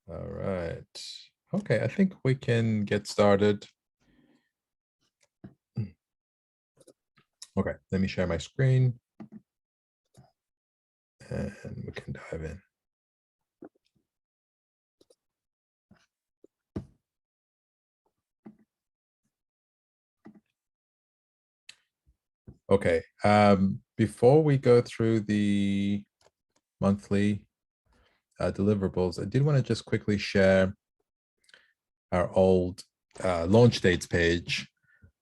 All right. Okay, I think we can get started. Okay, let me share my screen and we can dive in. Okay, before we go through the monthly deliverables, I did want to just quickly share our old launch dates page.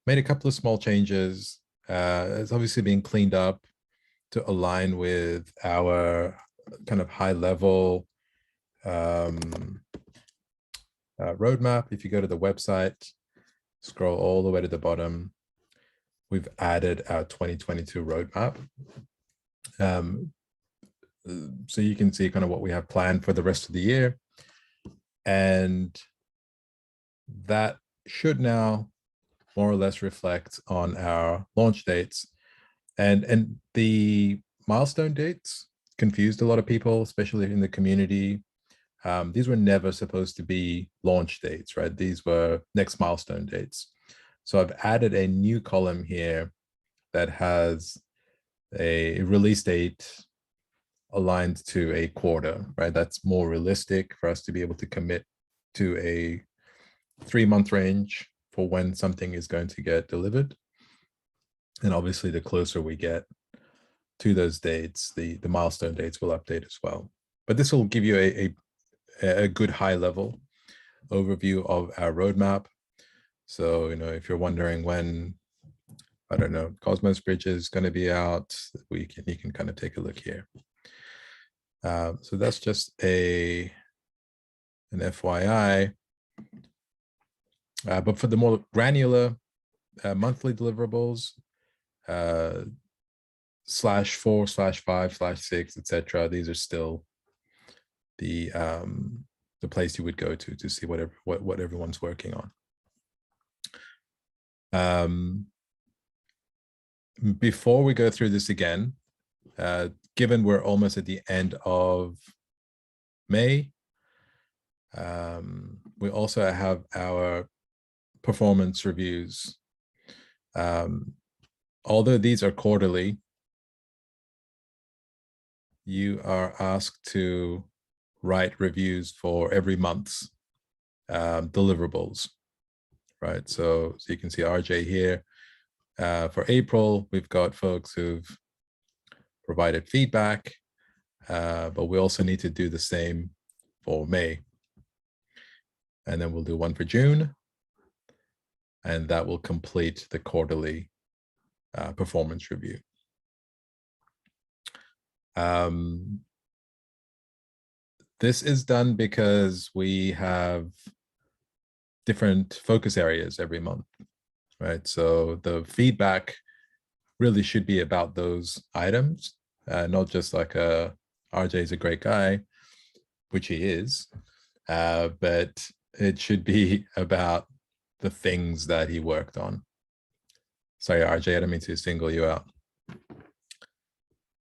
Made a couple of small changes. It's obviously being cleaned up to align with our kind of high level roadmap. If you go to the website, scroll all the way to the bottom, we've added our 2022 roadmap. So you can see kind of what we have planned for the rest of the year. And that should now more or less reflect on our launch dates. And the milestone dates confused a lot of people, especially in the community. These were never supposed to be launch dates, right? These were next milestone dates. So I've added a new column here that has a release date aligned to a quarter, right? That's more realistic for us to be able to commit to a 3-month range for when something is going to get delivered. And obviously, the closer we get to those dates, the milestone dates will update as well. But this will give you a good high level overview of our roadmap. So, if you're wondering when, I don't know, Cosmos Bridge is going to be out, you can kind of take a look here. So that's just an FYI. But for the more granular monthly deliverables, /4/5/6, etc. These are still the place you would go to see what everyone's working on. Before we go through this again, given we're almost at the end of May, we also have our performance reviews. Although these are quarterly, you are asked to write reviews for every month's deliverables, right? So you can see RJ here. For April, we've got folks who've provided feedback, but we also need to do the same for May. And then we'll do one for June, and that will complete the quarterly performance review. This is done because we have different focus areas every month, right? So the feedback really should be about those items, not just like RJ is a great guy, which he is, but it should be about the things that he worked on. Sorry, RJ, I don't mean to single you out.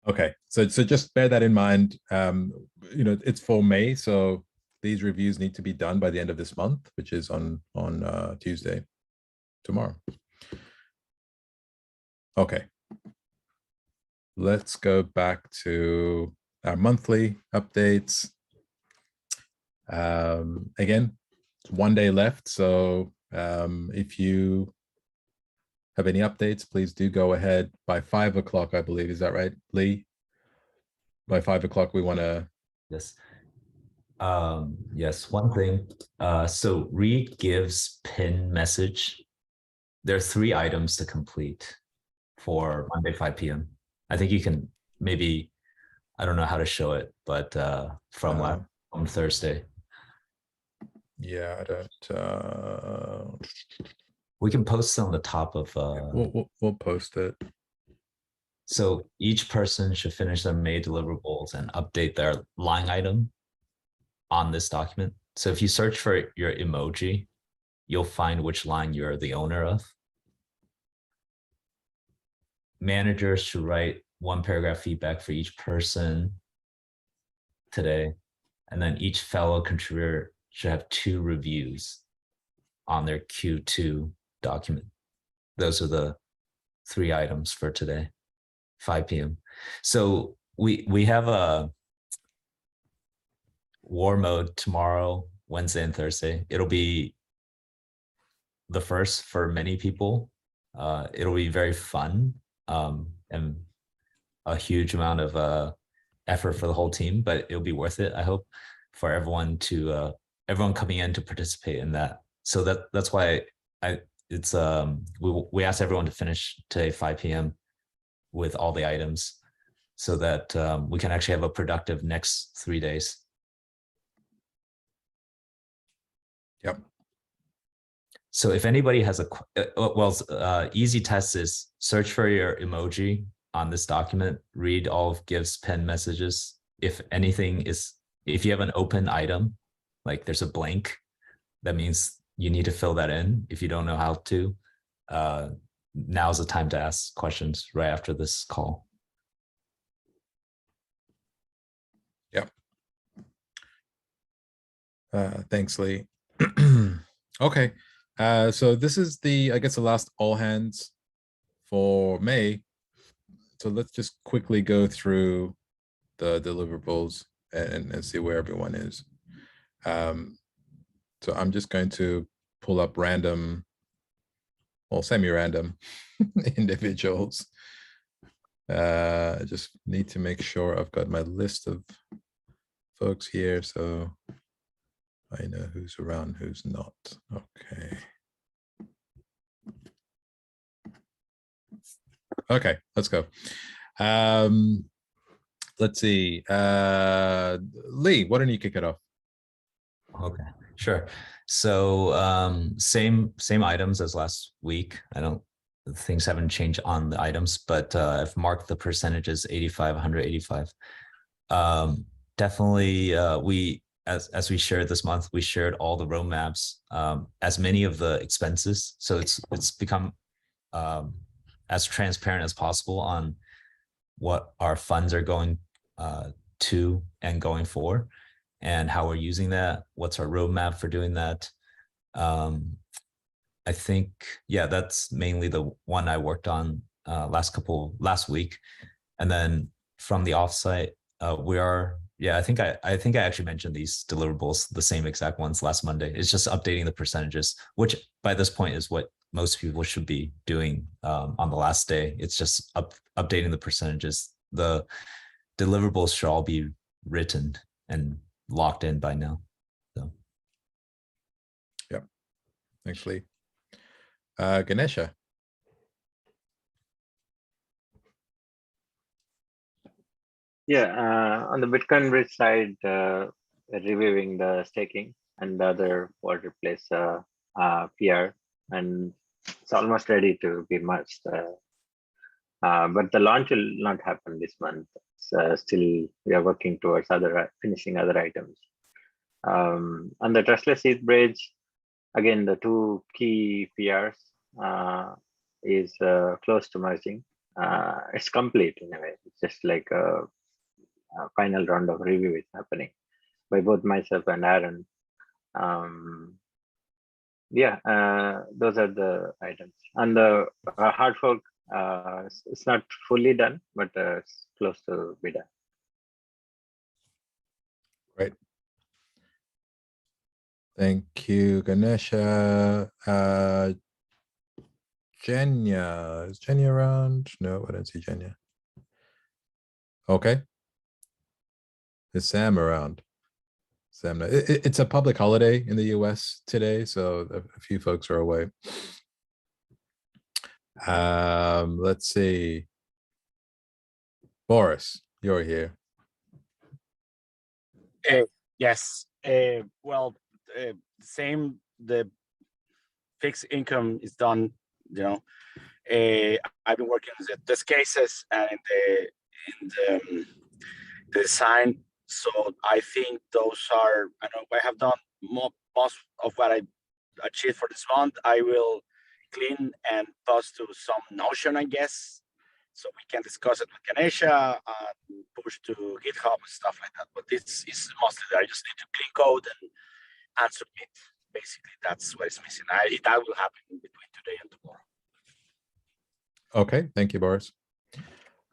Okay, so just bear that in mind. It's for May, so these reviews need to be done by the end of this month, which is on Tuesday, tomorrow. Okay, let's go back to our monthly updates. Again, it's 1 day left, so if you have any updates, please do go ahead by 5 o'clock, I believe. Is that right, Lee? By 5 o'clock, we want to. Yes. Yes, one thing. So read gives pin message. There are 3 items to complete for Monday, 5 p.m. I think you can maybe, I don't know how to show it, but from Thursday. Yeah, I don't. We can post it on the top of. We'll post it. So each person should finish their May deliverables and update their line item on this document. So if you search for your emoji, you'll find which line you're the owner of. Managers should write 1 paragraph feedback for each person today, And then each fellow contributor should have 2 reviews on their Q2 document. Those are the 3 items for today, 5 p.m. So we have a war mode tomorrow, Wednesday and Thursday. It'll be the first for many people. It'll be very fun and a huge amount of effort for the whole team, but it'll be worth it, I hope, for everyone to everyone coming in to participate in that. So that's why it's we asked everyone to finish today 5 p.m. with all the items so that we can actually have a productive next 3 days. Yep. So if anybody has easy test is search for your emoji on this document, read all of Give's pinned messages. If you have an open item, like there's a blank, that means you need to fill that in. If you don't know how to, now's the time to ask questions right after this call. Yep. Thanks, Lee. Okay. So this is I guess the last all hands for May. So let's just quickly go through the deliverables and see where everyone is. So I'm just going to pull up random, well, semi-random individuals. I just need to make sure I've got my list of folks here, so I know who's around, who's not. Okay. Okay, let's go. Let's see. Lee, why don't you kick it off? Okay, sure. So same items as last week. Things haven't changed on the items, but I've marked the percentages 85, 185. Definitely, as we shared this month, we shared all the roadmaps, as many of the expenses. So it's become as transparent as possible on what our funds are going to and going for, and how we're using that. What's our roadmap for doing that? I think, yeah, that's mainly the one I worked on last week. And then from the offsite, I think I actually mentioned these deliverables, the same exact ones last Monday. It's just updating the percentages, which by this point is what most people should be doing on the last day. It's just updating the percentages. The deliverables should all be written and locked in by now. So. Yep. Thanks, Lee. Ganesha. Yeah, on the Bitcoin Bridge side, reviewing the staking and the other water place PR, and it's almost ready to be merged. But the launch will not happen this month. Still, we are working towards finishing other items. On the Trustless ETH Bridge, again, the 2 key PRs is close to merging. It's complete in a way. It's just like a final round of review is happening by both myself and Aaron. Those are the items. And the hard fork, it's not fully done, but it's close to be done. Great. Thank you, Ganesha. Jenya, is Jenya around? No, I don't see Jenya. Okay. Is Sam around? Sam, it's a public holiday in the US today, so a few folks are away. Let's see. Boris, you're here. Yes. Same. The fixed income is done. I've been working on the test cases and in the design. So I think those are. I have done most of what I achieved for this month. I will clean and post to some Notion, I guess, so we can discuss it with Ganesha and push to GitHub and stuff like that. But this is mostly there. I just need to clean code and submit. Basically, that's what is missing. That will happen between today and tomorrow. Okay, thank you, Boris.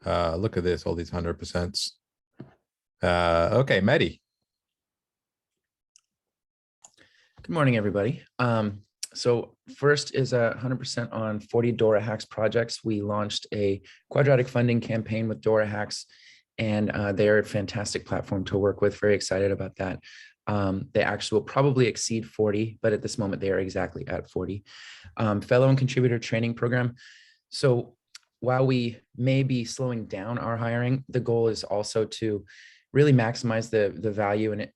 Look at this, all these 100%. Okay, Mehdi. Good morning, everybody. So first is 100% on 40 Dora Hacks projects. We launched a quadratic funding campaign with Dora Hacks, and they're a fantastic platform to work with. Very excited about that. They actually will probably exceed 40, but at this moment they are exactly at 40. Fellow and contributor training program. So while we may be slowing down our hiring, the goal is also to really maximize the value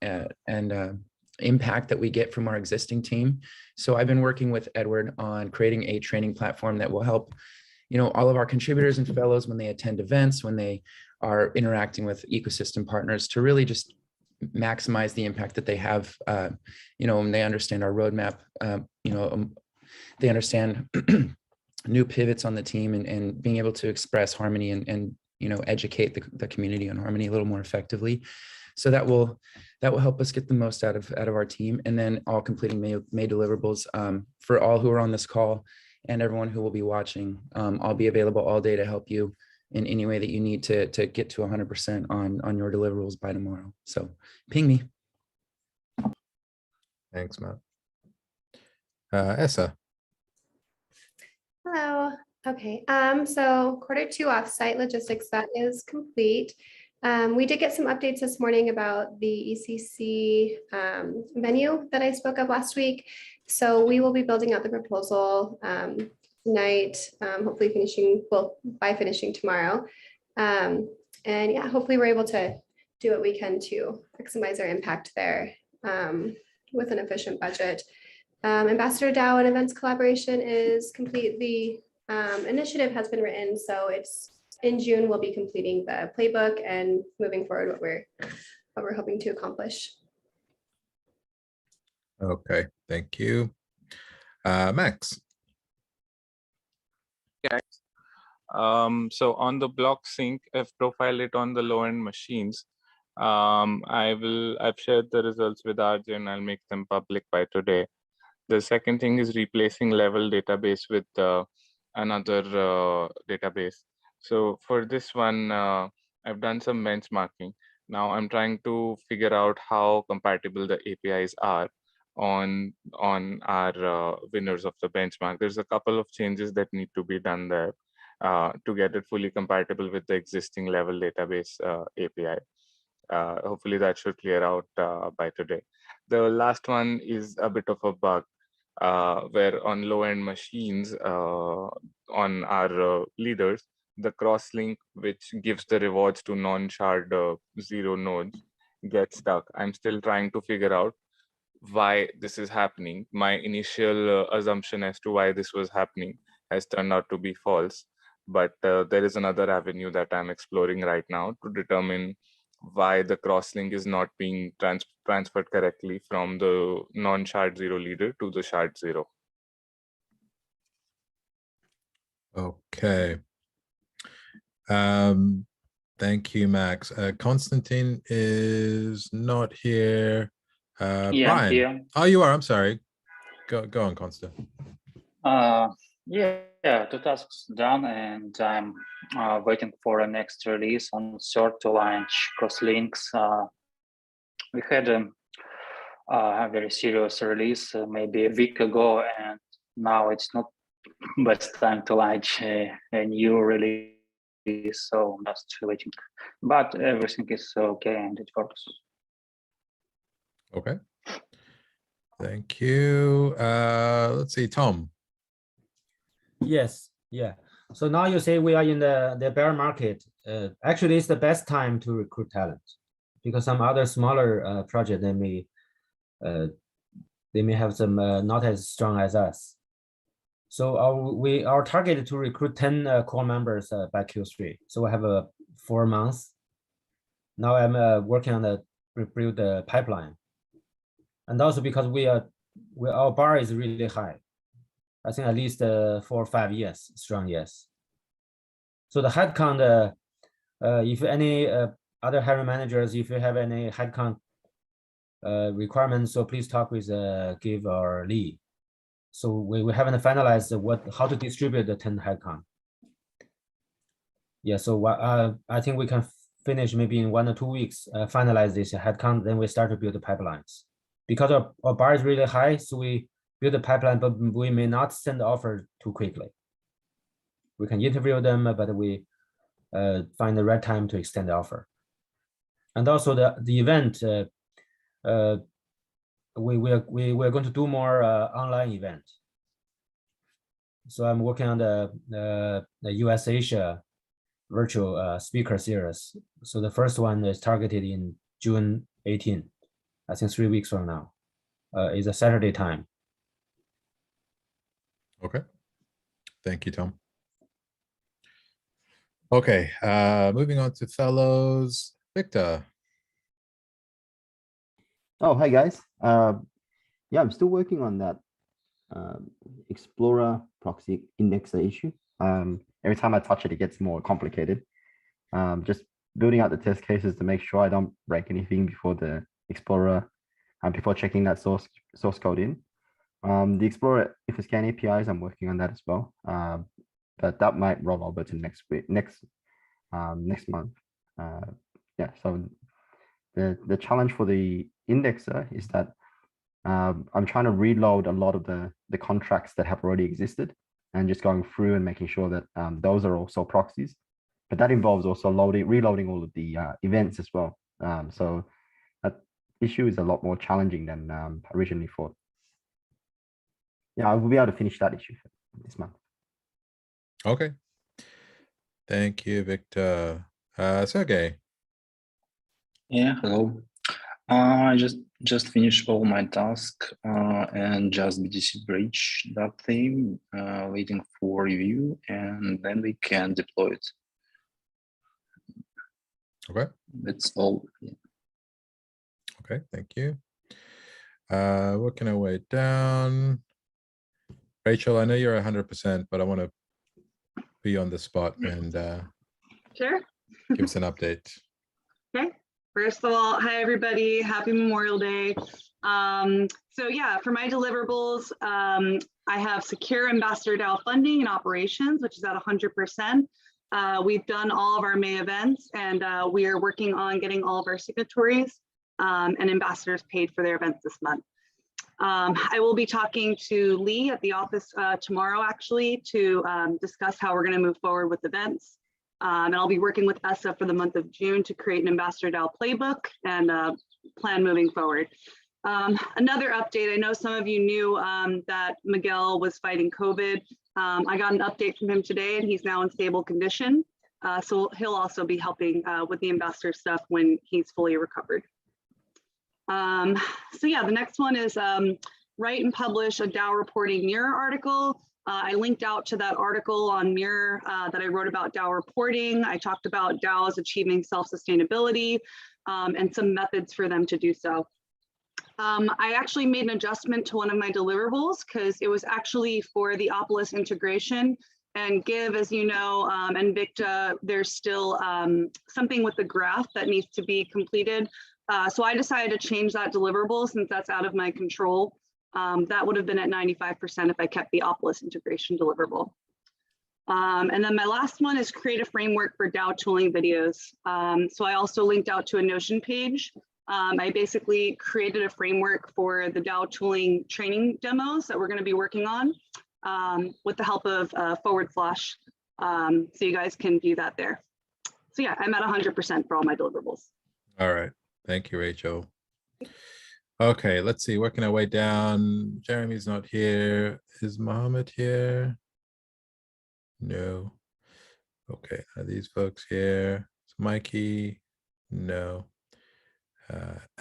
and impact that we get from our existing team. So I've been working with Edward on creating a training platform that will help, all of our contributors and fellows when they attend events, when they are interacting with ecosystem partners, to really just maximize the impact that they have, when they understand our roadmap, they understand new pivots on the team and being able to express Harmony and educate the community on Harmony a little more effectively. So that will help us get the most out of our team. And then all completing May deliverables. For all who are on this call and everyone who will be watching, I'll be available all day to help you in any way that you need to get to 100% on your deliverables by tomorrow. So ping me. Thanks, Matt. Essa. Hello. Okay. So Q2 offsite logistics, that is complete. We did get some updates this morning about the ECC venue that I spoke of last week. So we will be building out the proposal tonight, hopefully by finishing tomorrow. And yeah, hopefully we're able to do what we can to maximize our impact there with an efficient budget. Ambassador DAO and events collaboration is complete. The initiative has been written, so it's in June. We'll be completing the playbook and moving forward what we're hoping to accomplish. Okay, thank you. Max. So on the block sync, I've profiled it on the low-end machines. I've shared the results with RJ and I'll make them public by today. The second thing is replacing level database with another database. So for this one, I've done some benchmarking. Now I'm trying to figure out how compatible the APIs are on our winners of the benchmark. There's a couple of changes that need to be done there to get it fully compatible with the existing level database API. Hopefully that should clear out by today. The last one is a bit of a bug where on low-end machines on our leaders, the cross-link which gives the rewards to non-shard zero nodes gets stuck. I'm still trying to figure out why this is happening. My initial assumption as to why this was happening has turned out to be false, but there is another avenue that I'm exploring right now to determine why the crosslink is not being transferred correctly from the non-shard zero leader to the shard zero. Okay. Thank you, Max. Konstantin is not here. Yeah, Brian. here. Oh, you are. I'm sorry. Go on, Konstantin. Yeah, 2 tasks done, and I'm waiting for a next release on third to launch crosslinks. We had a very serious release maybe a week ago, and now it's not best time to launch a new release. So I'm just waiting, but everything is okay and it works. Okay. Thank you. Let's see, Tom. Yes, yeah. So now you say we are in the bear market. Actually, it's the best time to recruit talent because some other smaller project they may have some not as strong as us. So our target is to recruit 10 core members by Q3. So we have 4 months. Now I'm working on the rebuild the pipeline, and also because our bar is really high. I think at least 4 or 5 years, strong yes. So the headcount, if any other hiring managers, if you have any headcount requirements, so please talk with Give or Lee. So we haven't finalized how to distribute the 10 headcount. Yeah, so I think we can finish maybe in 1 or 2 weeks, finalize this headcount, then we start to build the pipelines. Because our bar is really high, so we build a pipeline, but we may not send the offer too quickly. We can interview them, but we find the right time to extend the offer. And also the event, we're going to do more online event. So I'm working on the US Asia virtual speaker series. So the first one is targeted in June 18, I think 3 weeks from now. Is a Saturday time. Okay. Thank you, Tom. Okay, moving on to fellows. Victor. Oh, hey guys. Yeah, I'm still working on that Explorer proxy indexer issue. Every time I touch it, it gets more complicated. Just building out the test cases to make sure I don't break anything before the Explorer, before checking that source code in. The Explorer IFSCAN APIs, I'm working on that as well. But that might roll over to next month. Yeah, so the challenge for the indexer is that I'm trying to reload a lot of the contracts that have already existed and just going through and making sure that those are also proxies. But that involves also reloading all of the events as well. So that issue is a lot more challenging than originally thought. Yeah, I will be able to finish that issue this month. Okay. Thank you, Victor. Sergey. Yeah, hello. I just finished all my tasks and just BTC bridge that theme, waiting for review, and then we can deploy it. Okay. That's all. Yeah. Okay, thank you. Working our way down. Rachel, I know you're 100%, but I want to be on the spot and Sure. give us an update. Okay. First of all, hi everybody. Happy Memorial Day. So yeah, for my deliverables, I have secure Ambassador DAO funding and operations, which is at 100%. We've done all of our May events, and we are working on getting all of our signatories and ambassadors paid for their events this month. I will be talking to Lee at the office tomorrow, actually, to discuss how we're going to move forward with events. And I'll be working with ESSA for the month of June to create an Ambassador DAO playbook and plan moving forward. Another update, I know some of you knew that Miguel was fighting COVID. I got an update from him today, and he's now in stable condition. So he'll also be helping with the ambassador stuff when he's fully recovered. So yeah, the next one is write and publish a DAO reporting Mirror article. I linked out to that article on Mirror that I wrote about DAO reporting. I talked about DAOs achieving self-sustainability and some methods for them to do so. I actually made an adjustment to one of my deliverables because it was actually for the Opolis integration. And Give, as you know, and Victor, there's still something with the graph that needs to be completed. So I decided to change that deliverable since that's out of my control. That would have been at 95% if I kept the Opolis integration deliverable. And then my last one is create a framework for DAO tooling videos. So I also linked out to a Notion page. I basically created a framework for the DAO tooling training demos that we're going to be working on with the help of /. So you guys can view that there. So yeah, I'm at 100% for all my deliverables. All right. Thank you, Rachel. Okay, let's see. Working our way down. Jeremy's not here. Is Mohammed here? No. Okay, are these folks here? Is Mikey? No.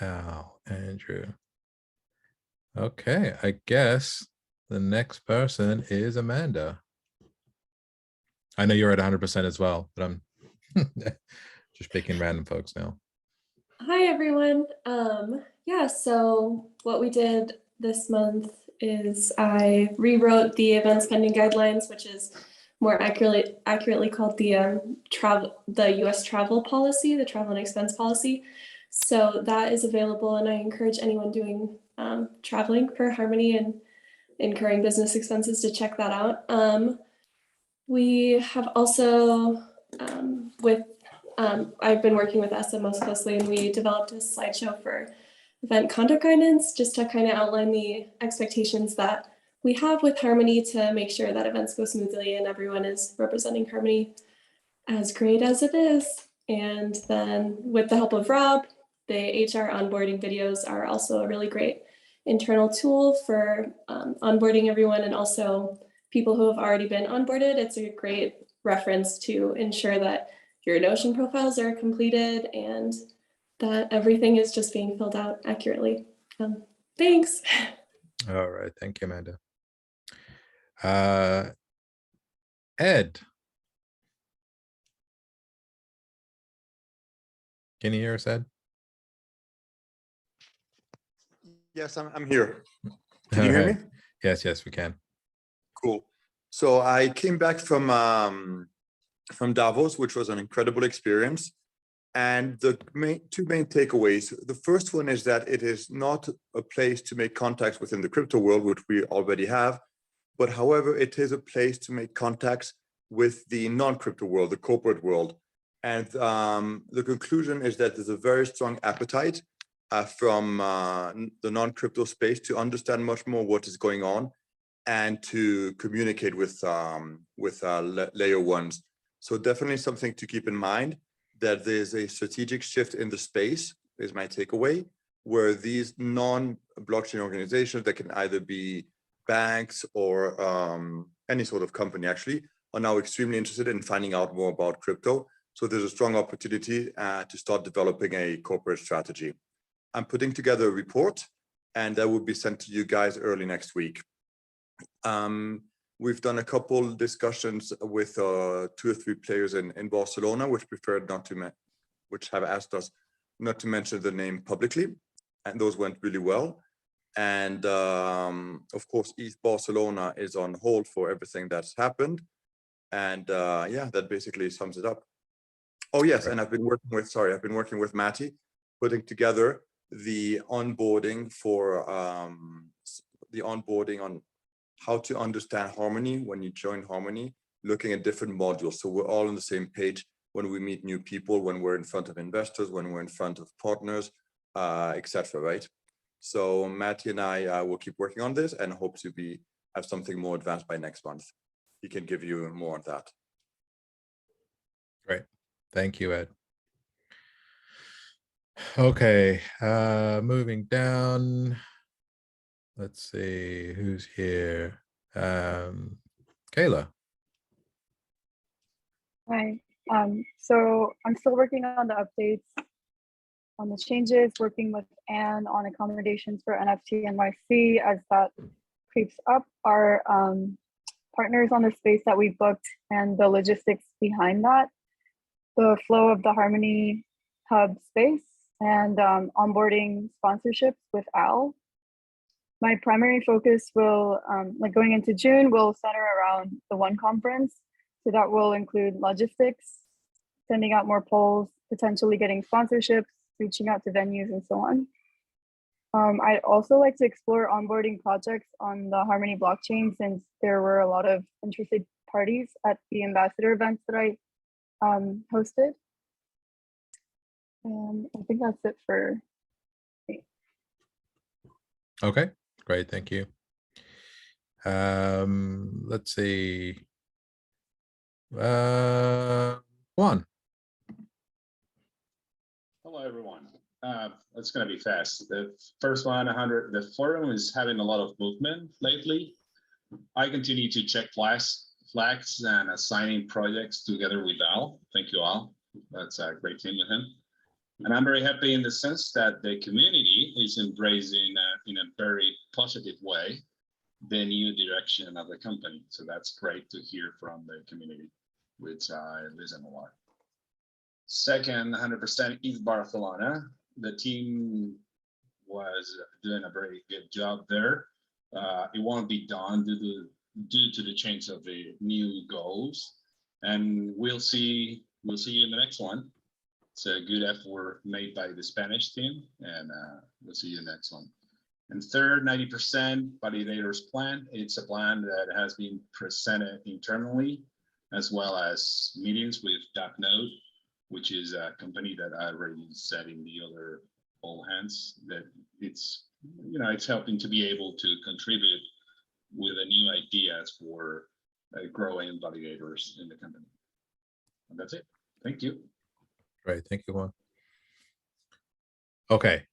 Al, Andrew. Okay, I guess the next person is Amanda. I know you're at 100% as well, but I'm just picking random folks now. Hi, everyone. Yeah, so what we did this month is I rewrote the event spending guidelines, which is more accurately called the U.S. travel policy, the travel and expense policy. So that is available, and I encourage anyone doing traveling for Harmony and incurring business expenses to check that out. We have also, I've been working with SM most closely, and we developed a slideshow for event conduct guidance, just to kind of outline the expectations that we have with Harmony to make sure that events go smoothly and everyone is representing Harmony as great as it is. And then with the help of Rob, the HR onboarding videos are also a really great internal tool for onboarding everyone, and also people who have already been onboarded. It's a great reference to ensure that your Notion profiles are completed and that everything is just being filled out accurately. Thanks. All right. Thank you, Amanda. Ed. Can you hear us, Ed? Yes, I'm here. Can you hear me? Yes, we can. Cool. So I came back from Davos, which was an incredible experience. And the two main takeaways. The first one is that it is not a place to make contacts within the crypto world, which we already have, but however, it is a place to make contacts with the non-crypto world, the corporate world. And the conclusion is that there's a very strong appetite from the non-crypto space to understand much more what is going on and to communicate with layer ones. So definitely something to keep in mind, that there's a strategic shift in the space, is my takeaway, where these non-blockchain organizations that can either be banks or any sort of company actually are now extremely interested in finding out more about crypto. So there's a strong opportunity to start developing a corporate strategy. I'm putting together a report, and that will be sent to you guys early next week. We've done a couple discussions with 2 or 3 players in Barcelona, which preferred not to, which have asked us not to mention the name publicly, and those went really well. And of course, East Barcelona is on hold for everything that's happened. And yeah, that basically sums it up. Oh yes, and I've been working with Matty, putting together the onboarding for the onboarding on how to understand Harmony when you join Harmony, looking at different modules. So we're all on the same page when we meet new people, when we're in front of investors, when we're in front of partners, etc. Right? So Matty and I will keep working on this and hope to have something more advanced by next month. He can give you more on that. Great. Thank you, Ed. Okay, moving down. Let's see who's here. Kayla. Hi. So I'm still working on the updates on the changes, working with Anne on accommodations for NFT NYC as that creeps up. Our partners on the space that we booked and the logistics behind that, the flow of the Harmony Hub space, and onboarding sponsorships with Al. My primary focus will, like going into June, will center around the One Conference. So that will include logistics, sending out more polls, potentially getting sponsorships, reaching out to venues and so on. I'd also like to explore onboarding projects on the Harmony blockchain, since there were a lot of interested parties at the ambassador events that I hosted. And I think that's it for me. Okay, great, thank you. Let's see. Juan. Hello, everyone. It's going to be fast. The first one, the forum is having a lot of movement lately. I continue to check flags and assigning projects together with Al. Thank you, Al. That's a great team with him. And I'm very happy in the sense that the community is embracing in a very positive way the new direction of the company. So that's great to hear from the community, which I listen a lot. Second, 100% East Barcelona. The team was doing a very good job there. It won't be done due to due to the change of the new goals. And we'll see you in the next one. It's a good effort made by the Spanish team, and we'll see you in the next one. And third, 90% validators plan. It's a plan that has been presented internally, as well as meetings with DAppNode, which is a company that I already said in the other all hands that it's helping to be able to contribute with a new ideas for growing validators in the company. And that's it. Thank you. Great, thank you, Juan. Okay,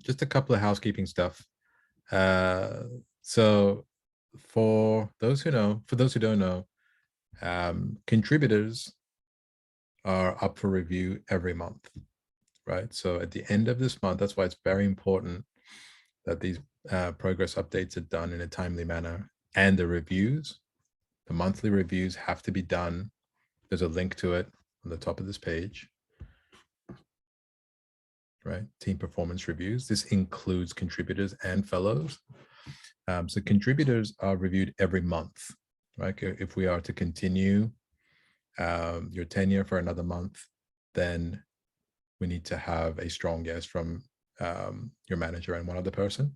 just a couple of housekeeping stuff. So for those who don't know, contributors are up for review every month, right? So at the end of this month, that's why it's very important that these progress updates are done in a timely manner, and the reviews, the monthly reviews have to be done. There's a link to it on the top of this page, right? Team performance reviews. This includes contributors and fellows. So contributors are reviewed every month, right? If we are to continue your tenure for another month, then we need to have a strong yes from your manager and one other person.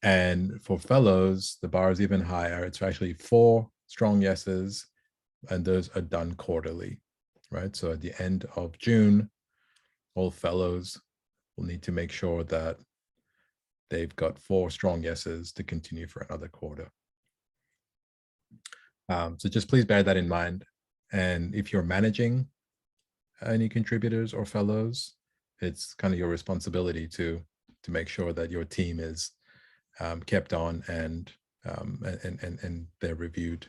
And for fellows, the bar is even higher. It's actually 4 strong yeses, and those are done quarterly, right? So at the end of June, all fellows will need to make sure that they've got 4 strong yeses to continue for another quarter. So just please bear that in mind. And if you're managing any contributors or fellows, it's kind of your responsibility to make sure that your team is kept on and they're reviewed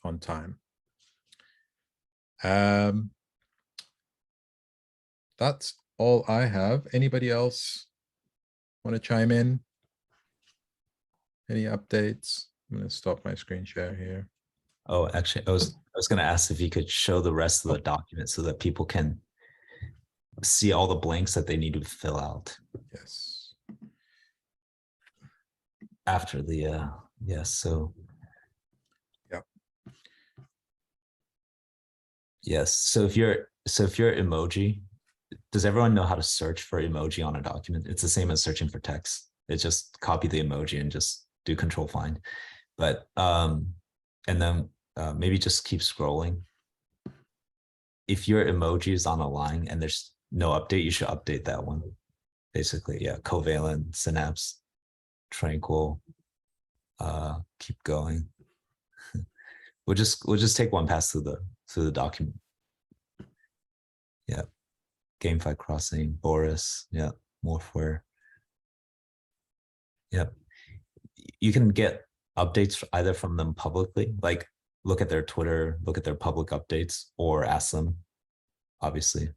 on time. That's all I have. Anybody else want to chime in? Any updates? I'm going to stop my screen share here. Oh, actually, I was going to ask if you could show the rest of the document so that people can see all the blanks that they need to fill out. Yes. After the yes, so yep. Yes, so if you're emoji, does everyone know how to search for emoji on a document? It's the same as searching for text. It's just copy the emoji and just do control find. But and then maybe just keep scrolling. If your emoji is on a line and there's no update, you should update that one. Basically, yeah, Covalent, Synapse, Tranquil, keep going. We'll just take one pass through the document. Yeah, GameFi Crossing, Boris, yeah, Morphware. Yeah, you can get updates either from them publicly, like look at their Twitter, look at their public updates, or ask them, obviously.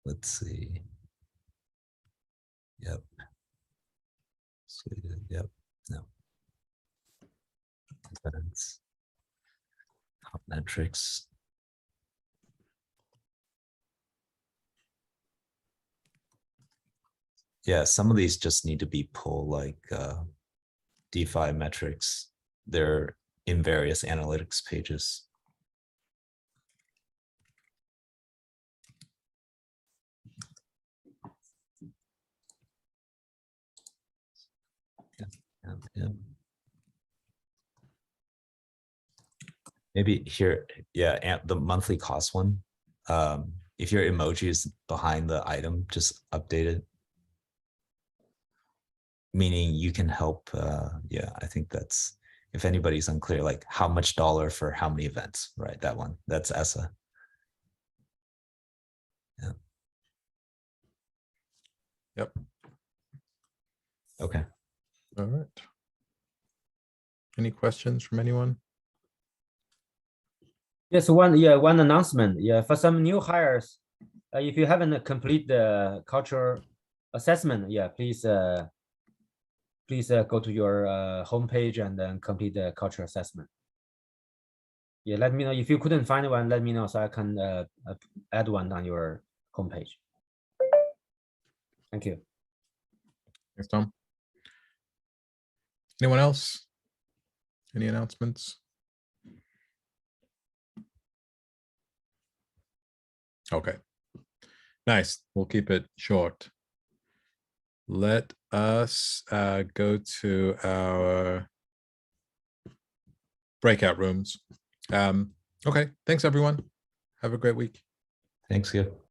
Let's see. Yep. Yep. No. Confidence. Top metrics. Yeah, some of these just need to be pulled, like DeFi metrics. They're in various analytics pages. Yeah. Maybe here, yeah, and the monthly cost one. If your emoji is behind the item, just update it. Meaning you can help, yeah, I think that's, if anybody's unclear, like how much dollar for how many events, right? That one, that's ESSA. Yeah. Yep. Okay. All right. Any questions from anyone? Yes, one announcement. Yeah, for some new hires, if you haven't complete the cultural assessment, yeah, please go to your homepage and then complete the cultural assessment. Yeah, let me know if you couldn't find one. Let me know so I can add one on your homepage. Thank you. Thanks, Tom. Anyone else? Any announcements? Okay. Nice. We'll keep it short. Let us go to our breakout rooms. Okay. Thanks, everyone. Have a great week. Thanks, Skip.